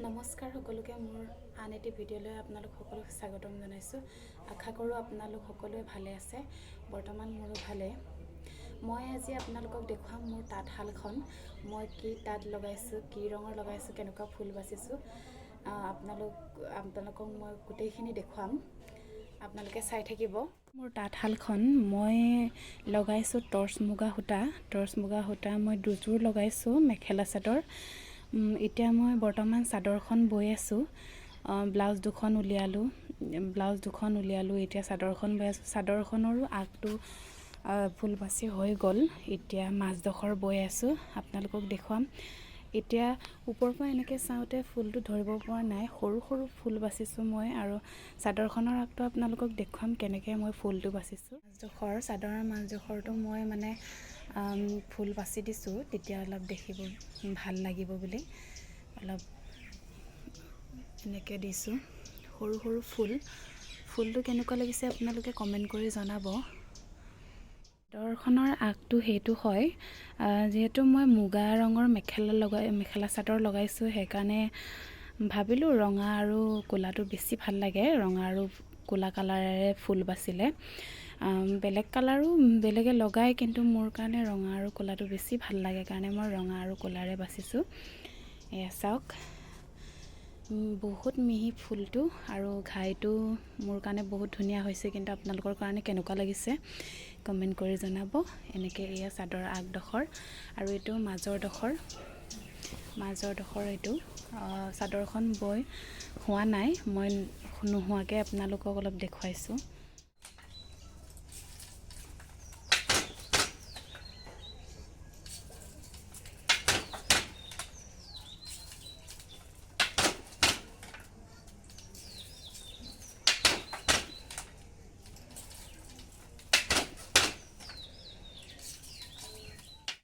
নমস্কাৰ সকলোকে মোৰ আন এটি ভিডিঅ'লৈ আপোনালোক সকলোকে স্বাগতম জনাইছোঁ। আশা কৰোঁ আপোনালোক সকলোৱে ভালে আছে। বৰ্তমান মোৰো ভালে। মই আজি আপোনালোকক দেখুৱাম মোৰ তাঁতশালখন। মই কি তাঁত লগাইছোঁ, কি ৰঙৰ লগাইছোঁ, কেনেকুৱা ফুল বাচিছোঁ, আপোনালোকক মই গোটেইখিনি দেখুৱাম। আপোনালোকে চাই থাকিব। মোৰ তাঁতশালখন মই লগাইছোঁ টৰ্চ মুগা সূতা মই দুযোৰ লগাইছোঁ মেখেলা চাদৰ। এতিয়া মই বৰ্তমান চাদৰখন বৈ আছোঁ। ব্লাউজ দুখন উলিয়ালোঁ, এতিয়া চাদৰখন বৈ আছোঁ। চাদৰখনৰো আগটো ফুল বাচি হৈ গ'ল। এতিয়া মাজডোখৰ বৈ আছোঁ, আপোনালোকক দেখুৱাম। এতিয়া ওপৰৰ পৰা এনেকৈ চাওঁতে ফুলটো ধৰিব পৰা নাই, সৰু সৰু ফুল বাচিছোঁ মই। আৰু চাদৰখনৰ আগটো আপোনালোকক দেখুৱাম কেনেকৈ মই ফুলটো বাচিছোঁ। চাদৰৰ মাজডোখৰটো মই মানে ফুল বাচি দিছোঁ, তেতিয়া অলপ দেখিব ভাল লাগিব বুলি অলপ এনেকৈ দিছোঁ। সৰু সৰু ফুলটো কেনেকুৱা লাগিছে আপোনালোকে কমেণ্ট কৰি জনাব। চাদৰখনৰ আগটো সেইটো হয়, যিহেতু মই মুগা ৰঙৰ মেখেলা চাদৰ লগাইছোঁ, সেইকাৰণে ভাবিলোঁ ৰঙা আৰু ক'লাটো বেছি ভাল লাগে। ৰঙা আৰু ক'লা কালাৰেৰে ফুল বাচিলে। বেলেগ কালাৰো বেলেগে লগায়, কিন্তু মোৰ কাৰণে ৰঙা আৰু ক'লাটো বেছি ভাল লাগে কাৰণে মই ৰঙা আৰু ক'লাৰে বাচিছোঁ। এয়া চাওক, বহুত মিহি ফুলটো আৰু ঘাইটো মোৰ কাৰণে বহুত ধুনীয়া হৈছে, কিন্তু আপোনালোকৰ কাৰণে কেনেকুৱা লাগিছে কমেণ্ট কৰি জনাব। এনেকৈ এয়া চাদৰ আগডোখৰ আৰু এইটো মাজৰডোখৰ এইটো চাদৰখন বৈ হোৱা নাই, মই নোহোৱাকৈ আপোনালোকক অলপ দেখুৱাইছোঁ।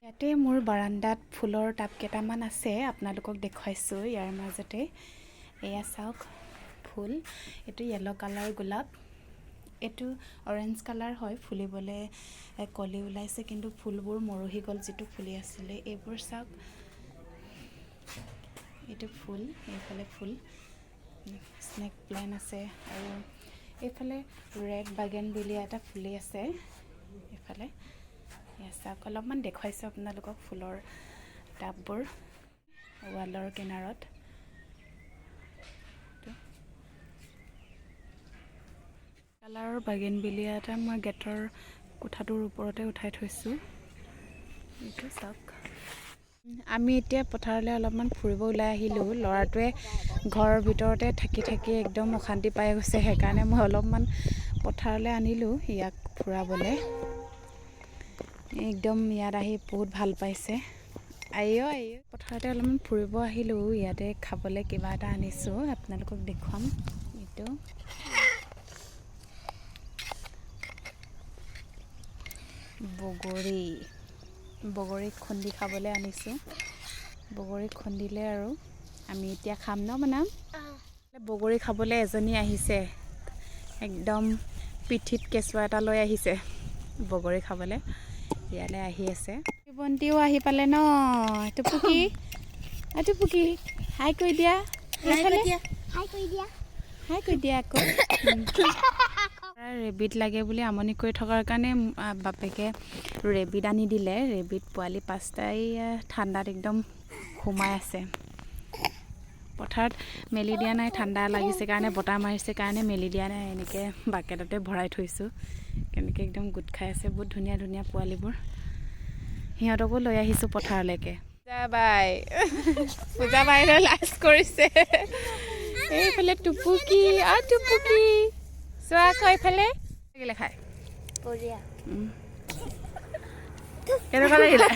ইয়াতে মোৰ বাৰান্দাত ফুলৰ টাব কেইটামান আছে, আপোনালোকক দেখুৱাইছোঁ ইয়াৰ মাজতে। এয়া চাওক ফুল, এইটো য়েলো কালাৰ গোলাপ, এইটো অৰেঞ্জ কালাৰ হয়। ফুলিবলৈ কলি ওলাইছে, কিন্তু ফুলবোৰ মৰহি গ'ল যিটো ফুলি আছিলে। এইবোৰ চাওক, এইটো ফুল, এইফালে ফুল স্নেক প্লেন আছে, আৰু এইফালে ৰেড বাগেনভিলিয়া এটা ফুলি আছে এইফালে। চাওক, অলপমান দেখুৱাইছোঁ আপোনালোকক ফুলৰ টাববোৰ ৱালৰ কিনাৰত। কালাৰৰ বাগেনভিলিয়া এটা মই গেটৰ কোঠাটোৰ ওপৰতে উঠাই থৈছোঁ। এইটো চাওক। আমি এতিয়া পথাৰলৈ অলপমান ফুৰিব ওলাই আহিলোঁ। ল'ৰাটোৱে ঘৰৰ ভিতৰতে থাকি থাকি একদম অশান্তি পাই গৈছে, সেইকাৰণে মই অলপমান পথাৰলৈ আনিলোঁ ইয়াক ফুৰাবলৈ। একদম ইয়াত আহি বহুত ভাল পাইছে। পথাৰতে অলপমান ফুৰিব আহিলোঁ, ইয়াতে খাবলৈ কিবা এটা আনিছোঁ, আপোনালোকক দেখুৱাম। এইটো বগৰী খুন্দি খাবলৈ আনিছোঁ। বগৰী খুন্দিলে আৰু আমি এতিয়া খাম ন বনাম। বগৰী খাবলৈ এজনী আহিছে, একদম পিঠিত কেঁচুৱা এটা লৈ আহিছে বগৰী খাবলৈ। ইয়ালৈ আহি আছে। ভণ্টিও আহি পালে ন। টুপুকি হাই কৰি দিয়া, হাই কৰি দিয়া আকৌ। ৰেবিট লাগে বুলি আমনি কৰি থকাৰ কাৰণে বাপেকে ৰেবিট আনি দিলে। ৰেবিট পোৱালি 5টাই ঠাণ্ডাত একদম সোমাই আছে। পথাৰত মেলি দিয়া নাই, ঠাণ্ডা লাগিছে কাৰণে, বতাহ মাৰিছে কাৰণে মেলি দিয়া নাই। এনেকৈ বাকেটতে ভৰাই থৈছোঁ, কেনেকৈ একদম গোট খাই আছে। বহুত ধুনীয়া ধুনীয়া পোৱালিবোৰ। সিহঁতকো লৈ আহিছোঁ পথাৰলৈকে। পূজা বাইদেউ লাজ কৰিছে। এইফালে টুপুকি চোৱা আকৌ এইফালে খাই কেনেকুৱা লাগিলে?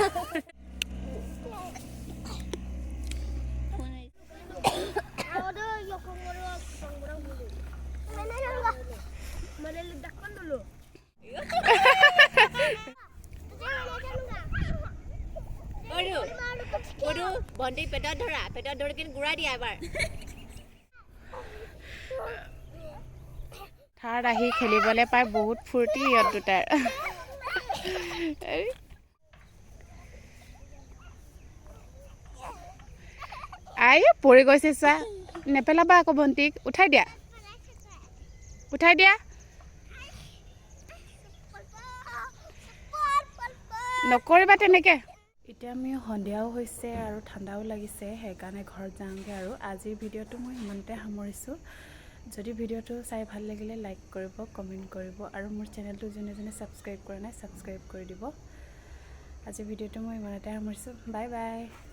ভণ্টি পেটত ধৰি কিনে ঘূৰাই দিয়া এবাৰ। থাৰ্ড আহি খেলিবলৈ পাই বহুত ফূৰ্তি ইহঁত দুটাৰ। আই পৰি গৈছে চা নেপেলাবা আকৌ ভণ্টিক উঠাই দিয়া নকৰিবা তেনেকৈ এতিয়া আমি সন্ধিয়াও হৈছে আৰু ঠাণ্ডাও লাগিছে সেইকাৰণে ঘৰত যাওঁগৈ আৰু আজিৰ ভিডিঅ'টো মই ইমানতে সামৰিছোঁ যদি ভিডিঅ'টো চাই ভাল লাগিলে লাইক কৰিব কমেণ্ট কৰিব আৰু মোৰ চেনেলটো যোনে যোনে ছাবস্ক্ৰাইব কৰা নাই ছাবস্ক্ৰাইব কৰি দিব আজিৰ ভিডিঅ'টো মই ইমানতে সামৰিছোঁ বাই বাই